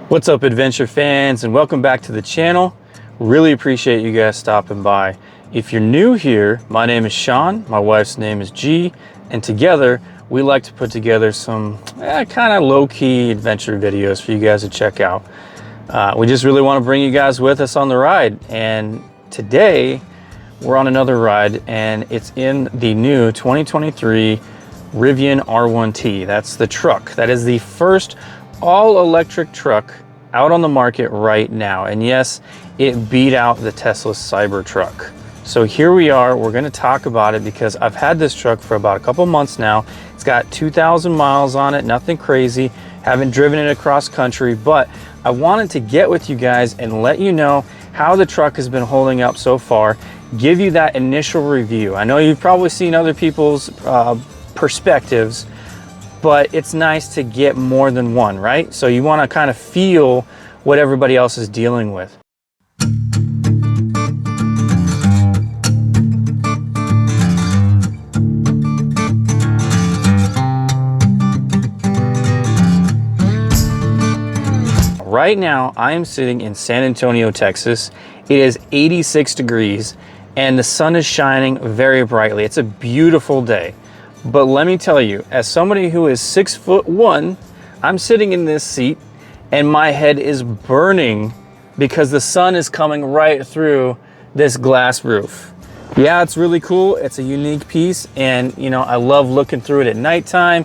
What's up, adventure fans, and welcome back to the channel. Really appreciate you guys stopping by. If you're new here, my name is Sean, my wife's name is G, and together we like to put together some kind of low-key adventure videos for you guys to check out. We just really want to bring you guys with us on the ride, and today we're on another ride, and it's in the new 2023 Rivian R1T. That's the truck. That is the first all-electric truck out on the market right now. And yes, it beat out the Tesla Cybertruck. So here we are, we're gonna talk about it because I've had this truck for about a couple months now. It's got 2,000 miles on it, nothing crazy. Haven't driven it across country, but I wanted to get with you guys and let you know how the truck has been holding up so far, give you that initial review. I know you've probably seen other people's perspectives, but it's nice to get more than one, right? So you want to kind of feel what everybody else is dealing with. Right now, I am sitting in San Antonio, Texas. It is 86 degrees and the sun is shining very brightly. It's a beautiful day. But let me tell you, as somebody who is 6'1", I'm sitting in this seat and my head is burning because the sun is coming right through this glass roof. Yeah, it's really cool. It's a unique piece, and I love looking through it at nighttime.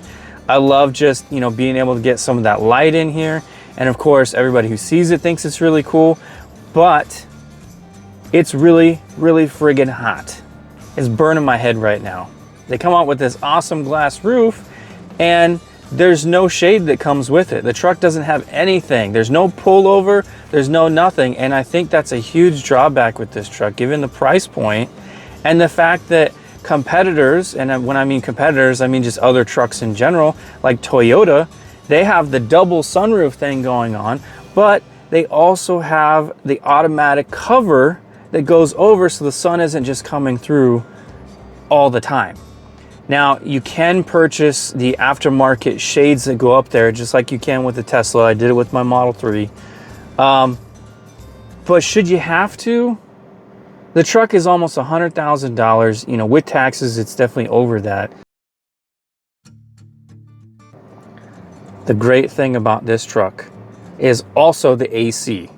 I love just, being able to get some of that light in here. And of course, everybody who sees it thinks it's really cool, but it's really, really friggin' hot. It's burning my head right now. They come out with this awesome glass roof and there's no shade that comes with it. The truck doesn't have anything. There's no pullover, there's no nothing. And I think that's a huge drawback with this truck, given the price point and the fact that competitors, and when I mean competitors, I mean just other trucks in general, like Toyota, they have the double sunroof thing going on, but they also have the automatic cover that goes over so the sun isn't just coming through all the time. Now, you can purchase the aftermarket shades that go up there, just like you can with the Tesla. I did it with my Model 3. But should you have to? The truck is almost $100,000. With taxes, it's definitely over that. The great thing about this truck is also the AC.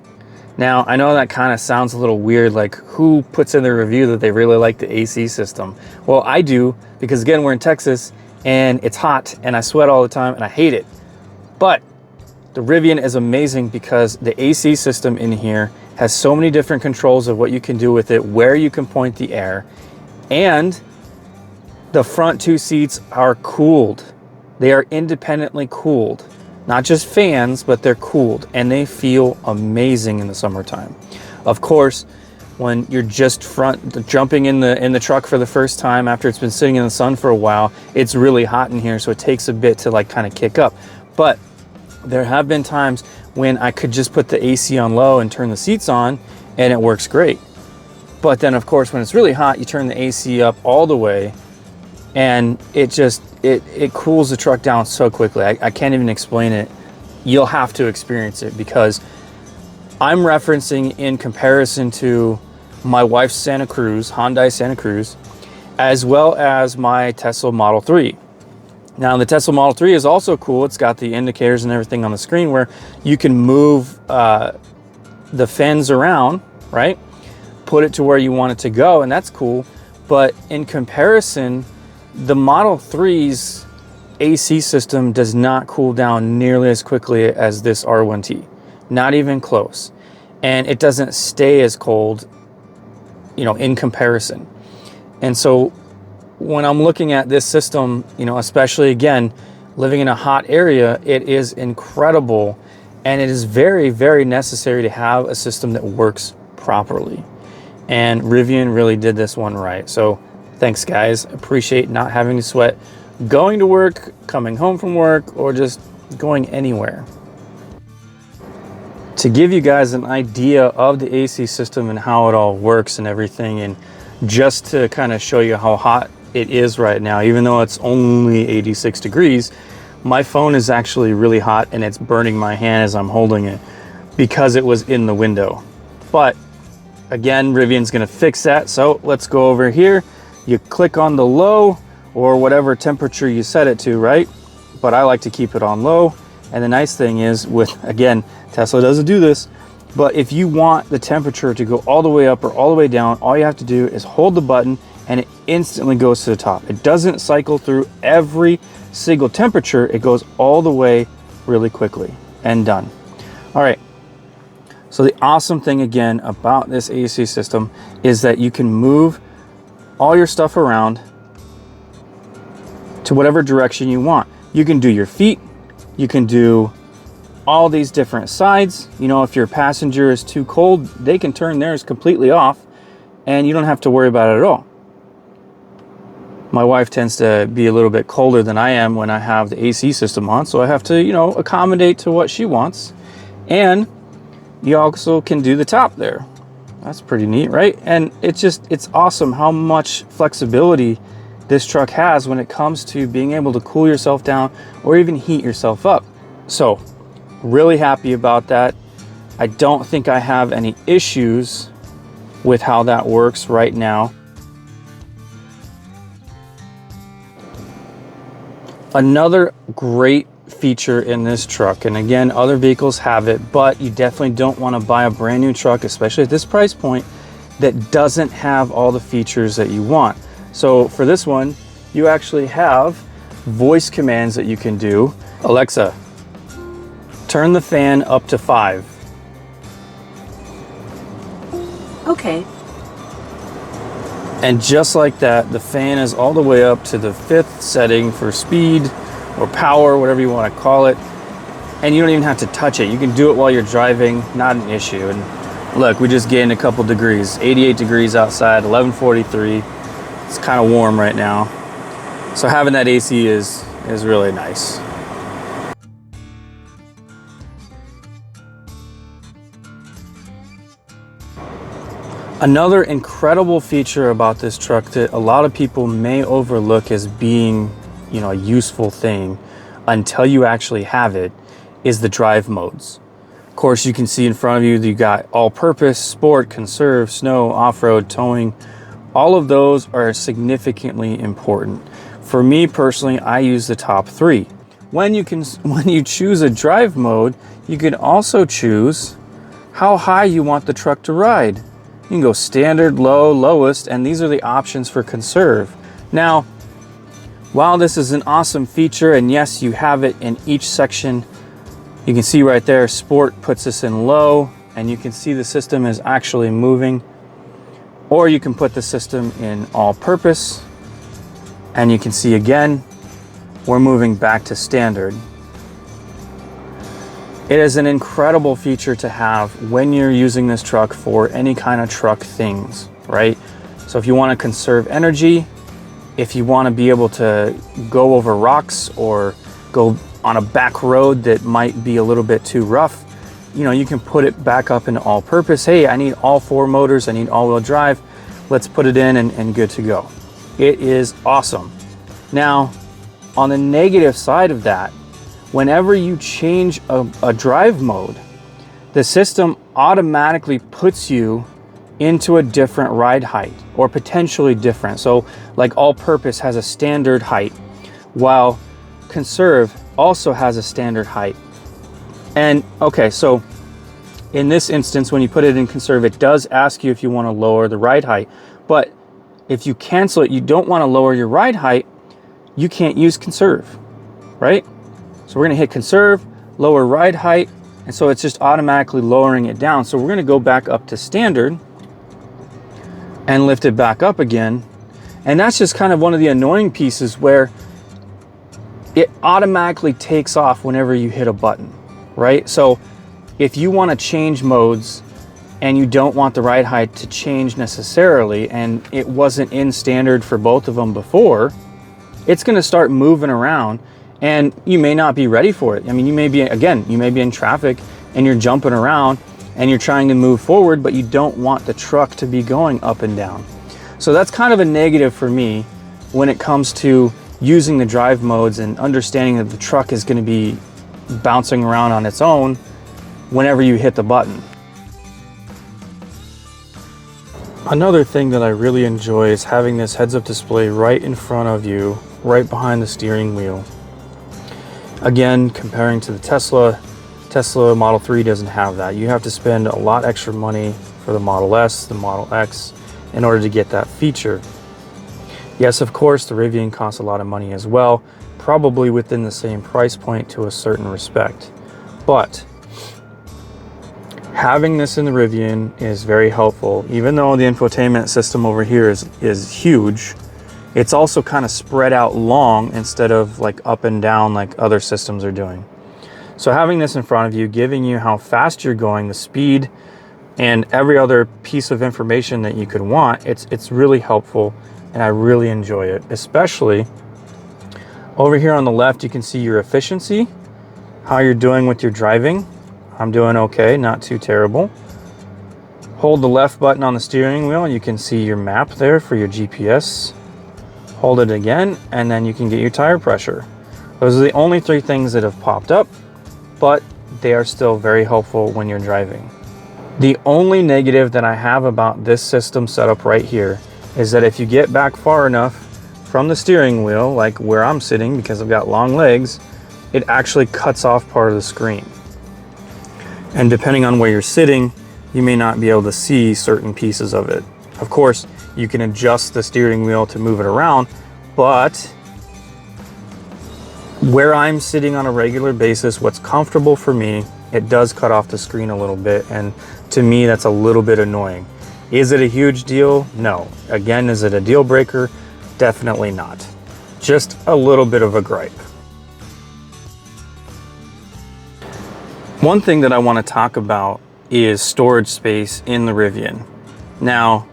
Now, I know that kind of sounds a little weird, like who puts in their review that they really like the AC system? Well, I do, because again, we're in Texas and it's hot and I sweat all the time and I hate it. But the Rivian is amazing because the AC system in here has so many different controls of what you can do with it, where you can point the air, and the front two seats are cooled. They are independently cooled. Not just fans, but they're cooled and they feel amazing in the summertime. Of course, when you're just jumping in the truck for the first time after it's been sitting in the sun for a while, it's really hot in here, so it takes a bit to kind of kick up. But there have been times when I could just put the AC on low and turn the seats on and it works great. But then of course, when it's really hot, you turn the AC up all the way and it cools the truck down so quickly. I can't even explain it. You'll have to experience it, because I'm referencing in comparison to my wife's Santa Cruz, Hyundai Santa Cruz, as well as my Tesla Model 3. Now, the Tesla Model 3 is also cool. It's got the indicators and everything on the screen where you can move the fins around, right? Put it to where you want it to go, and that's cool. But in comparison, the Model 3's AC system does not cool down nearly as quickly as this R1T. Not even close. And it doesn't stay as cold, in comparison. And so when I'm looking at this system, especially again, living in a hot area, it is incredible. And it is very, very necessary to have a system that works properly. And Rivian really did this one right. So thanks, guys. Appreciate not having to sweat going to work, coming home from work, or just going anywhere. To give you guys an idea of the AC system and how it all works and everything, and just to kind of show you how hot it is right now, even though it's only 86 degrees, My phone is actually really hot and it's burning my hand as I'm holding it because it was in the window. But again, Rivian's gonna fix that. So let's go over here. You click on the low or whatever temperature you set it to, right? But I like to keep it on low. And the nice thing is again, Tesla doesn't do this, but if you want the temperature to go all the way up or all the way down, all you have to do is hold the button and it instantly goes to the top. It doesn't cycle through every single temperature. It goes all the way really quickly and done. All right. So the awesome thing again about this AC system is that you can move all your stuff around to whatever direction you want. You can do your feet. You can do all these different sides. You know, if your passenger is too cold, they can turn theirs completely off and you don't have to worry about it at all. My wife tends to be a little bit colder than I am when I have the AC system on, so I have to, you know, accommodate to what she wants. And you also can do the top there. That's pretty neat, right? And it's awesome how much flexibility this truck has when it comes to being able to cool yourself down or even heat yourself up. So really happy about that. I don't think I have any issues with how that works right now. Another great feature in this truck, and again, other vehicles have it, but you definitely don't want to buy a brand new truck, especially at this price point, that doesn't have all the features that you want. So for this one, you actually have voice commands that you can do. Alexa, turn the fan up to 5. Okay. And just like that, the fan is all the way up to the 5th setting for speed or power, whatever you want to call it. And you don't even have to touch it. You can do it while you're driving, not an issue. And look, we just gained a couple degrees, 88 degrees outside, 11:43. It's kind of warm right now. So having that AC is really nice. Another incredible feature about this truck that a lot of people may overlook as being, you know, a useful thing until you actually have it is the drive modes. Of course, you can see in front of you, you got all-purpose, sport, conserve, snow, off-road, towing. All of those are significantly important. For me personally, I use the top 3. When you choose a drive mode, you can also choose how high you want the truck to ride. You can go standard, low, lowest, and these are the options for conserve. Now, while this is an awesome feature, and yes, you have it in each section, you can see right there, sport puts us in low, and you can see the system is actually moving. Or you can put the system in all purpose, and you can see again, we're moving back to standard. It is an incredible feature to have when you're using this truck for any kind of truck things, right? So if you want to conserve energy, if you want to be able to go over rocks or go on a back road that might be a little bit too rough, you know, you can put it back up into all purpose. Hey, I need all 4 motors, I need all-wheel drive. Let's put it in and good to go. It is awesome. Now, on the negative side of that, whenever you change a drive mode, the system automatically puts you into a different ride height or potentially different. So like all purpose has a standard height, while conserve also has a standard height. And okay, so in this instance, when you put it in conserve, it does ask you if you want to lower the ride height. But if you cancel it, you don't want to lower your ride height, you can't use conserve, right? So we're going to hit conserve, lower ride height, and so it's just automatically lowering it down. So we're going to go back up to standard and lift it back up again. And that's just kind of one of the annoying pieces where it automatically takes off whenever you hit a button, right? So if you want to change modes and you don't want the ride height to change necessarily, and it wasn't in standard for both of them before, it's going to start moving around. And you may not be ready for it. I mean, you may be in traffic and you're jumping around and you're trying to move forward, but you don't want the truck to be going up and down. So that's kind of a negative for me when it comes to using the drive modes and understanding that the truck is going to be bouncing around on its own whenever you hit the button. Another thing that I really enjoy is having this heads-up display right in front of you, right behind the steering wheel. Again, comparing to the Tesla Model 3 doesn't have that. You have to spend a lot extra money for the Model S, the Model X, in order to get that feature. Yes, of course, the Rivian costs a lot of money as well, probably within the same price point to a certain respect. But having this in the Rivian is very helpful. Even though the infotainment system over here is huge, it's also kind of spread out long instead of like up and down like other systems are doing. So having this in front of you, giving you how fast you're going, the speed, and every other piece of information that you could want, it's really helpful, and I really enjoy it. Especially over here on the left, you can see your efficiency, how you're doing with your driving. I'm doing okay, not too terrible. Hold the left button on the steering wheel and you can see your map there for your GPS. Hold it again and then you can get your tire pressure. Those are the only three things that have popped up, but they are still very helpful when you're driving. The only negative that I have about this system setup right here is that if you get back far enough from the steering wheel, like where I'm sitting because I've got long legs, it actually cuts off part of the screen. And depending on where you're sitting, you may not be able to see certain pieces of it. Of course, you can adjust the steering wheel to move it around, but where I'm sitting on a regular basis, what's comfortable for me, it does cut off the screen a little bit, and to me, that's a little bit annoying. Is it a huge deal? No. Again, is it a deal breaker? Definitely not. Just a little bit of a gripe. One thing that I want to talk about is storage space in the Rivian. Now,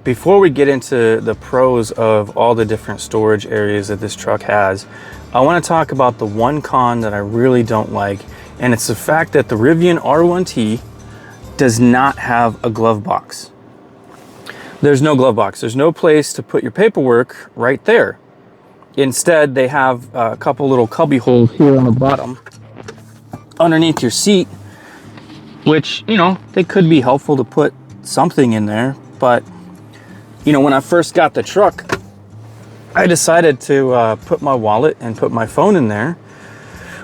before we get into the pros of all the different storage areas that this truck has, I want to talk about the one con that I really don't like, and it's the fact that the Rivian R1T does not have a glove box. There's no glove box. There's no place to put your paperwork right there. Instead, they have a couple little cubby holes here on the bottom underneath your seat, which, you know, they could be helpful to put something in there. But, you know, when I first got the truck, I decided to put my wallet and put my phone in there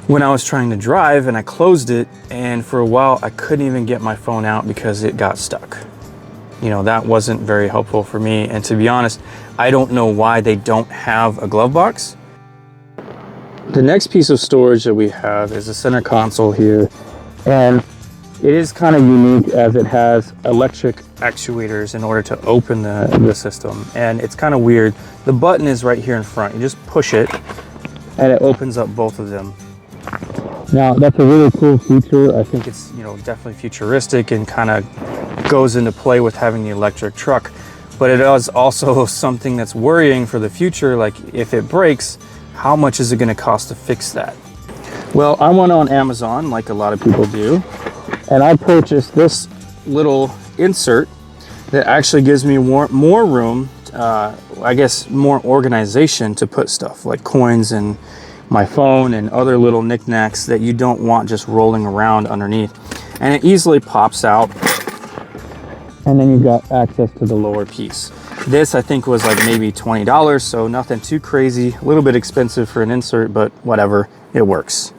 when I was trying to drive, and I closed it, and for a while I couldn't even get my phone out because it got stuck. You know, that wasn't very helpful for me, and to be honest, I don't know why they don't have a glove box. The next piece of storage that we have is the center console here, and it is kind of unique as it has electric actuators in order to open the system, and it's kind of weird. The button is right here in front. You just push it and it opens up both of them. Now, that's a really cool feature. I think it's, you know, definitely futuristic and kind of goes into play with having the electric truck, but it is also something that's worrying for the future. Like, if it breaks, how much is it going to cost to fix that? Well, I went on Amazon, like a lot of people do, and I purchased this little insert that actually gives me more room, I guess more organization to put stuff like coins and my phone and other little knickknacks that you don't want just rolling around underneath. And it easily pops out, and then you've got access to the lower piece. This, I think, was like maybe $20, so nothing too crazy. A little bit expensive for an insert, but whatever, it works.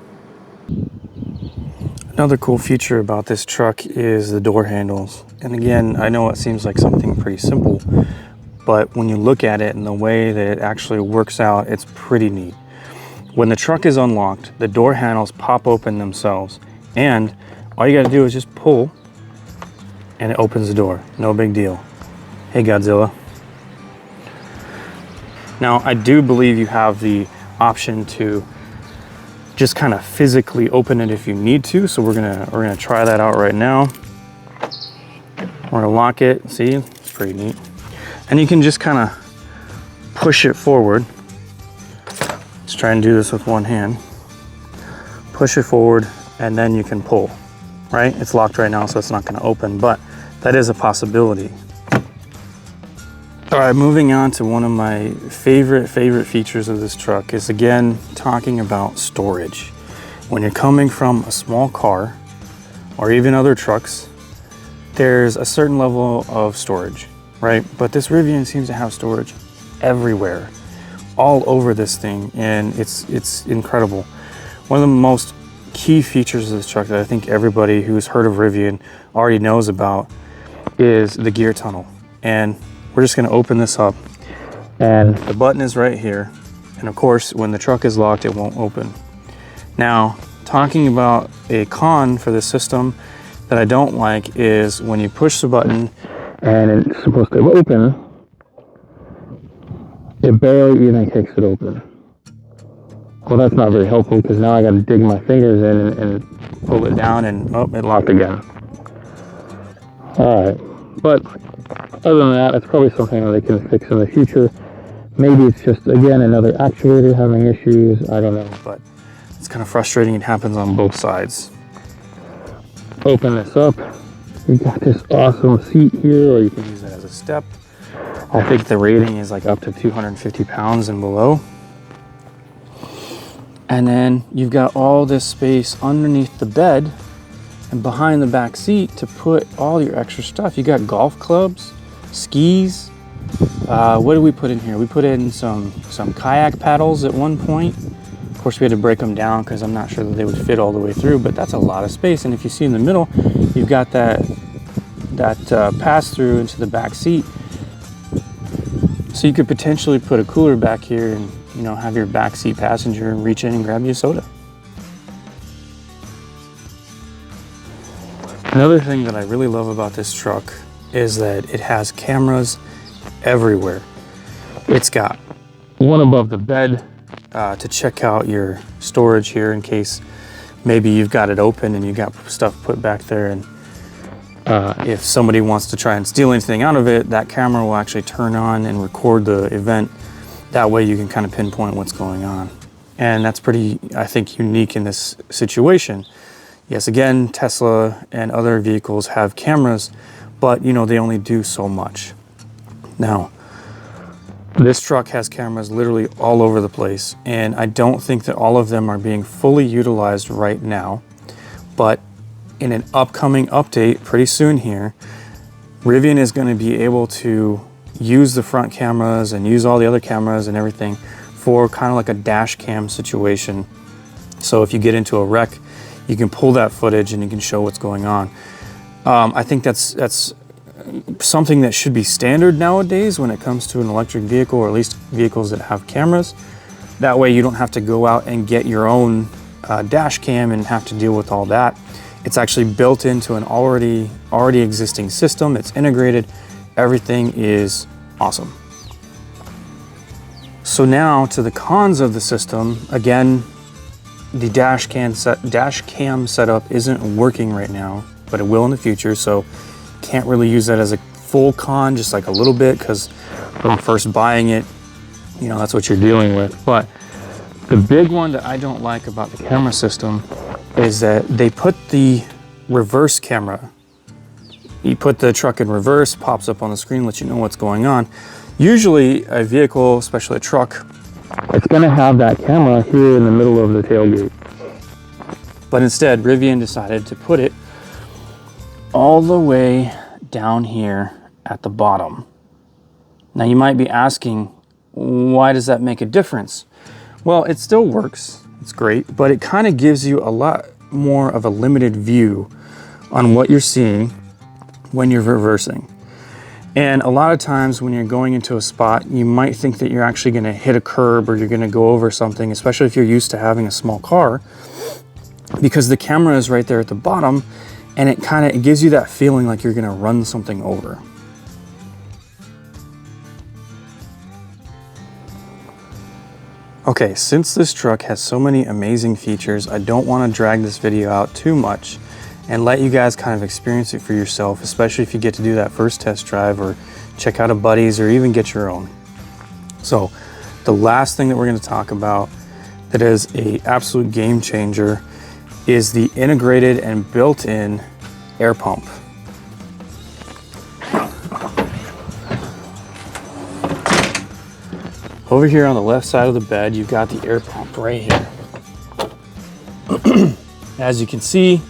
Another cool feature about this truck is the door handles. And again, I know it seems like something pretty simple, but when you look at it and the way that it actually works out, it's pretty neat. When the truck is unlocked, the door handles pop open themselves, and all you gotta do is just pull and it opens the door. No big deal. Hey, Godzilla. Now, I do believe you have the option to just kind of physically open it if you need to. So we're gonna try that out right now. We're gonna lock it. See, it's pretty neat. And you can just kind of push it forward. Let's try and do this with one hand. Push it forward, and then you can pull. Right? It's locked right now, so it's not gonna open, but that is a possibility. All right, moving on to one of my favorite features of this truck is, again, talking about storage. When you're coming from a small car or even other trucks, there's a certain level of storage, right? But this Rivian seems to have storage everywhere, all over this thing, and it's incredible. One of the most key features of this truck that I think everybody who's heard of Rivian already knows about is the gear tunnel. And we're just going to open this up, and the button is right here, and of course when the truck is locked it won't open. Now, talking about a con for this system that I don't like is when you push the button and it's supposed to open, it barely even kicks it open. Well, that's not very helpful, because now I got to dig my fingers in and pull it down, and oh, it locked again. All right, but other than that, it's probably something that they can fix in the future. Maybe it's just, again, another actuator having issues. I don't know, but it's kind of frustrating. It happens on both sides. Open this up. You got this awesome seat here, or you can use it as a step. I think the rating is like up to 250 pounds and below. And then you've got all this space underneath the bed and behind the back seat to put all your extra stuff. You got golf clubs, skis. What did we put in here? We put in some kayak paddles at one point. Of course, we had to break them down because I'm not sure that they would fit all the way through, but that's a lot of space. And if you see in the middle, you've got that pass through into the back seat. So you could potentially put a cooler back here and, you know, have your backseat passenger reach in and grab you a soda. Another thing that I really love about this truck is that it has cameras everywhere. It's got one above the bed to check out your storage here in case maybe you've got it open and you got stuff put back there, and if somebody wants to try and steal anything out of it, that camera will actually turn on and record the event. That way you can kind of pinpoint what's going on. And that's pretty, I think, unique in this situation. Yes, again, Tesla and other vehicles have cameras, but you know, they only do so much. Now, this truck has cameras literally all over the place, and I don't think that all of them are being fully utilized right now, but in an upcoming update pretty soon here, Rivian is going to be able to use the front cameras and use all the other cameras and everything for kind of like a dash cam situation. So if you get into a wreck, you can pull that footage and you can show what's going on. I think that's something that should be standard nowadays when it comes to an electric vehicle, or at least vehicles that have cameras. That way you don't have to go out and get your own dash cam and have to deal with all that. It's actually built into an already existing system. It's integrated. Everything is awesome. So now to the cons of the system. Again, the dash cam setup isn't working right now, but it will in the future. So can't really use that as a full con, just like a little bit, because from first buying it, you know, that's what you're dealing with. But the big one that I don't like about the camera system is that they put the reverse camera. You put the truck in reverse, pops up on the screen, lets you know what's going on. Usually a vehicle, especially a truck, it's gonna have that camera here in the middle of the tailgate. But instead, Rivian decided to put it all the way down here at the bottom. Now you might be asking, why does that make a difference? Well, it still works, it's great, but it kind of gives you a lot more of a limited view on what you're seeing when you're reversing. And a lot of times when you're going into a spot, you might think that you're actually going to hit a curb or you're going to go over something, especially if you're used to having a small car, because the camera is right there at the bottom, and it gives you that feeling like you're going to run something over. Okay, since this truck has so many amazing features, I don't want to drag this video out too much and let you guys kind of experience it for yourself, especially if you get to do that first test drive or check out a buddy's or even get your own. So the last thing that we're going to talk about that is an absolute game changer is the integrated and built-in air pump. Over here on the left side of the bed, you've got the air pump right here. As you can see,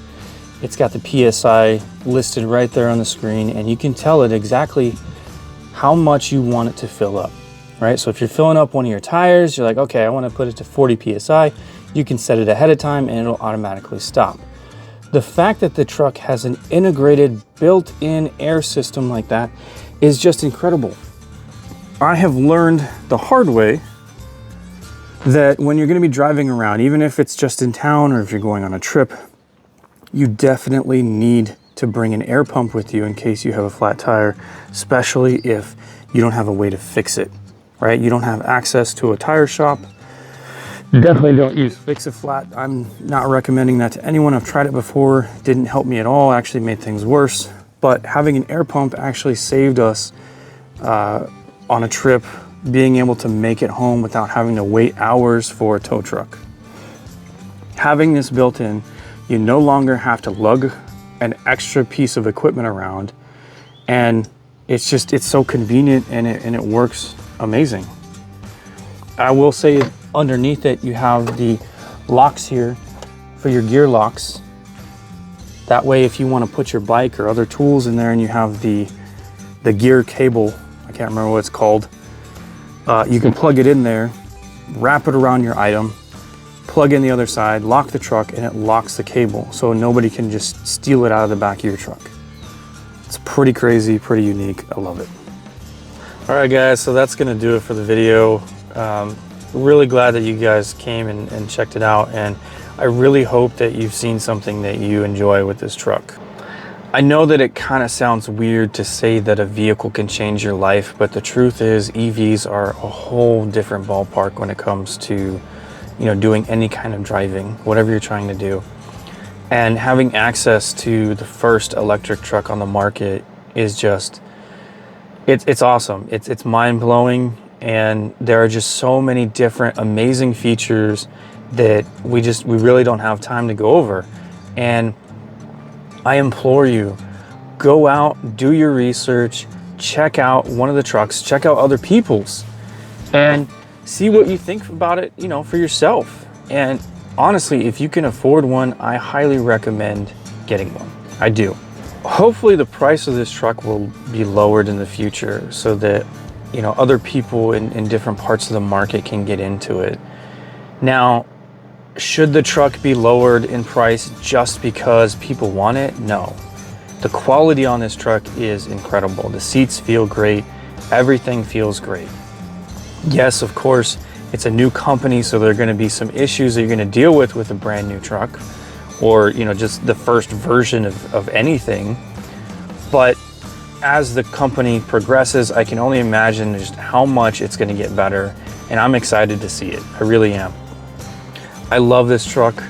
it's got the PSI listed right there on the screen, and you can tell it exactly how much you want it to fill up, right? So if you're filling up one of your tires, you're like, okay, I want to put it to 40 PSI. You can set it ahead of time and it'll automatically stop. The fact that the truck has an integrated built-in air system like that is just incredible. I have learned the hard way that when you're going to be driving around, even if it's just in town or if you're going on a trip, you definitely need to bring an air pump with you in case you have a flat tire, especially if you don't have a way to fix it, right? You don't have access to a tire shop. Definitely don't use Fix-A-Flat. I'm not recommending that to anyone. I've tried it before, didn't help me at all, actually made things worse. But having an air pump actually saved us on a trip, being able to make it home without having to wait hours for a tow truck. Having this built in, you no longer have to lug an extra piece of equipment around, and it's so convenient, and it works amazing. I will say underneath it, you have the locks here for your gear locks. That way, if you want to put your bike or other tools in there and you have the gear cable, I can't remember what it's called, you can plug it in there, wrap it around your item, plug in the other side, lock the truck, and it locks the cable so nobody can just steal it out of the back of your truck. It's pretty crazy, pretty unique. I love it. All right, guys, so that's gonna do it for the video. Really glad that you guys came and checked it out, and I really hope that you've seen something that you enjoy with this truck. I know that it kind of sounds weird to say that a vehicle can change your life, but the truth is EVs are a whole different ballpark when it comes to, doing any kind of driving, whatever you're trying to do. And having access to the first electric truck on the market is just, it's awesome. It's mind-blowing, and there are just so many different amazing features that we really don't have time to go over. And I implore you, go out, do your research, check out one of the trucks, check out other people's, and see what you think about it, for yourself. And honestly, if you can afford one, I highly recommend getting one. I do. Hopefully the price of this truck will be lowered in the future so that, other people in different parts of the market can get into it. Now, should the truck be lowered in price just because people want it? No. The quality on this truck is incredible. The seats feel great. Everything feels great. Yes, of course, it's a new company, so there are going to be some issues that you're going to deal with a brand new truck, or just the first version of anything. But as the company progresses, I can only imagine just how much it's going to get better, and I'm excited to see it. I really am. I love this truck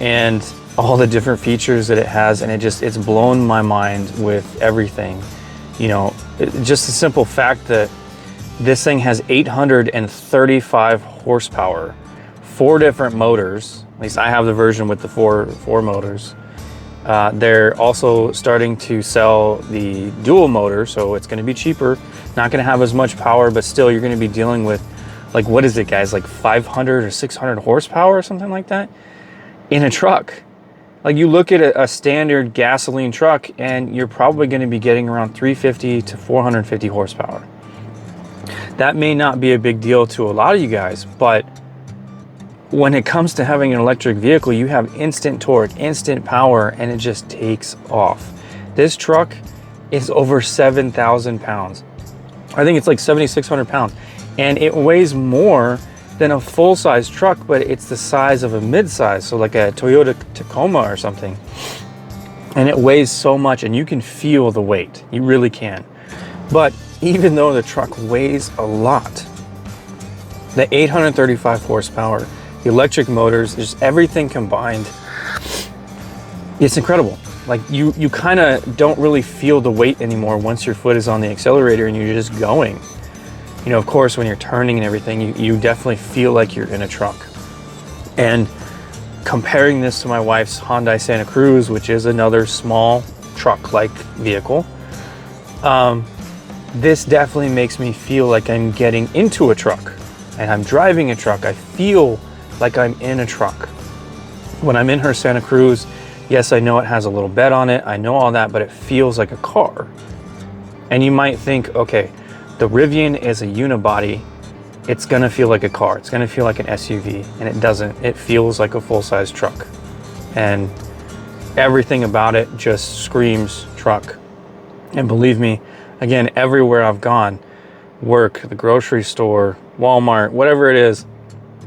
and all the different features that it has, and it's blown my mind with everything. Just the simple fact that this thing has 835 horsepower, 4 different motors. At least I have the version with the four motors. They're also starting to sell the dual motor, so it's going to be cheaper. Not going to have as much power, but still you're going to be dealing with, like, what is it, guys? Like 500 or 600 horsepower or something like that in a truck. Like, you look at a standard gasoline truck and you're probably going to be getting around 350 to 450 horsepower. That may not be a big deal to a lot of you guys, but when it comes to having an electric vehicle, you have instant torque, instant power, and it just takes off. This truck is over 7,000 pounds. I think it's like 7,600 pounds. And it weighs more than a full-size truck, but it's the size of a mid-size, so like a Toyota Tacoma or something. And it weighs so much, and you can feel the weight. You really can. But even though the truck weighs a lot, the 835 horsepower, the electric motors, just everything combined, it's incredible. Like, you kind of don't really feel the weight anymore once your foot is on the accelerator and you're just going. Of course, when you're turning and everything, you definitely feel like you're in a truck. And comparing this to my wife's Hyundai Santa Cruz, which is another small truck-like vehicle, this definitely makes me feel like I'm getting into a truck. and I'm driving a truck, I feel like I'm in a truck. When I'm in her Santa Cruz, yes, I know it has a little bed on it, I know all that, but it feels like a car. And you might think, okay, the Rivian is a unibody, it's gonna feel like a car, it's gonna feel like an SUV, and it doesn't. It feels like a full-size truck. And everything about it just screams truck. And believe me, again, everywhere I've gone, work, the grocery store, Walmart, whatever it is,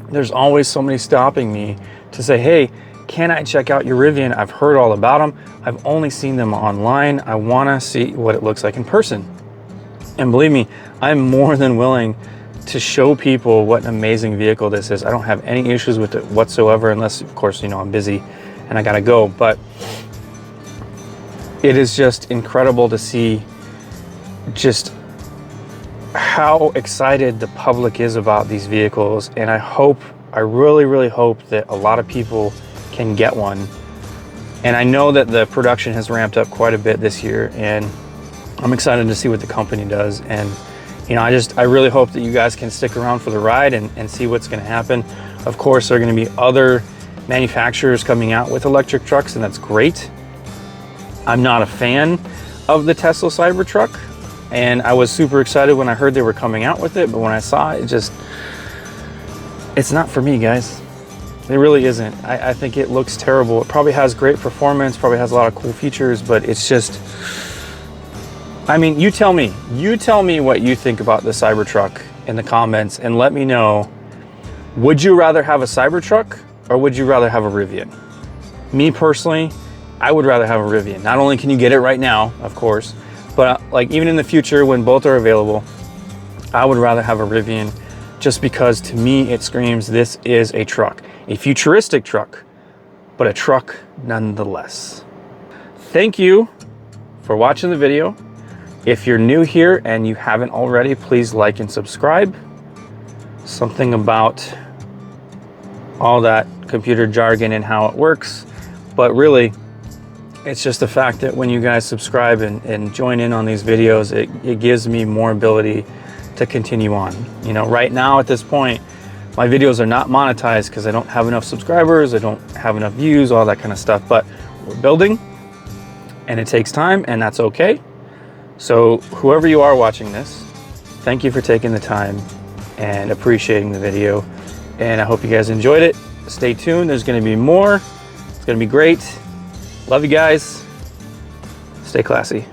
there's always somebody stopping me to say, hey, can I check out your Rivian? I've heard all about them. I've only seen them online. I wanna see what it looks like in person. And believe me, I'm more than willing to show people what an amazing vehicle this is. I don't have any issues with it whatsoever, unless of course, you know, I'm busy and I gotta go. But it is just incredible to see just how excited the public is about these vehicles. And I really, really hope that a lot of people can get one. And I know that the production has ramped up quite a bit this year, and I'm excited to see what the company does. And you know, I really hope that you guys can stick around for the ride and see what's gonna happen. Of course, there are gonna be other manufacturers coming out with electric trucks, and that's great. I'm not a fan of the Tesla Cybertruck, and I was super excited when I heard they were coming out with it, but when I saw it, it's not for me, guys. It really isn't. I think it looks terrible. It probably has great performance, probably has a lot of cool features, but it's just, I mean, you tell me what you think about the Cybertruck in the comments, and let me know, would you rather have a Cybertruck or would you rather have a Rivian? Me personally, I would rather have a Rivian. Not only can you get it right now, of course, but like even in the future when both are available, I would rather have a Rivian, just because to me it screams this is a truck. A futuristic truck, but a truck nonetheless. Thank you for watching the video. If you're new here and you haven't already, please like and subscribe. Something about all that computer jargon and how it works, but really it's just the fact that when you guys subscribe and join in on these videos, it gives me more ability to continue on. You know, right now at this point, my videos are not monetized because I don't have enough subscribers, I don't have enough views, all that kind of stuff, but we're building and it takes time, and that's okay. So whoever you are watching this, thank you for taking the time and appreciating the video. And I hope you guys enjoyed it. Stay tuned, there's gonna be more. It's gonna be great. Love you guys. Stay classy.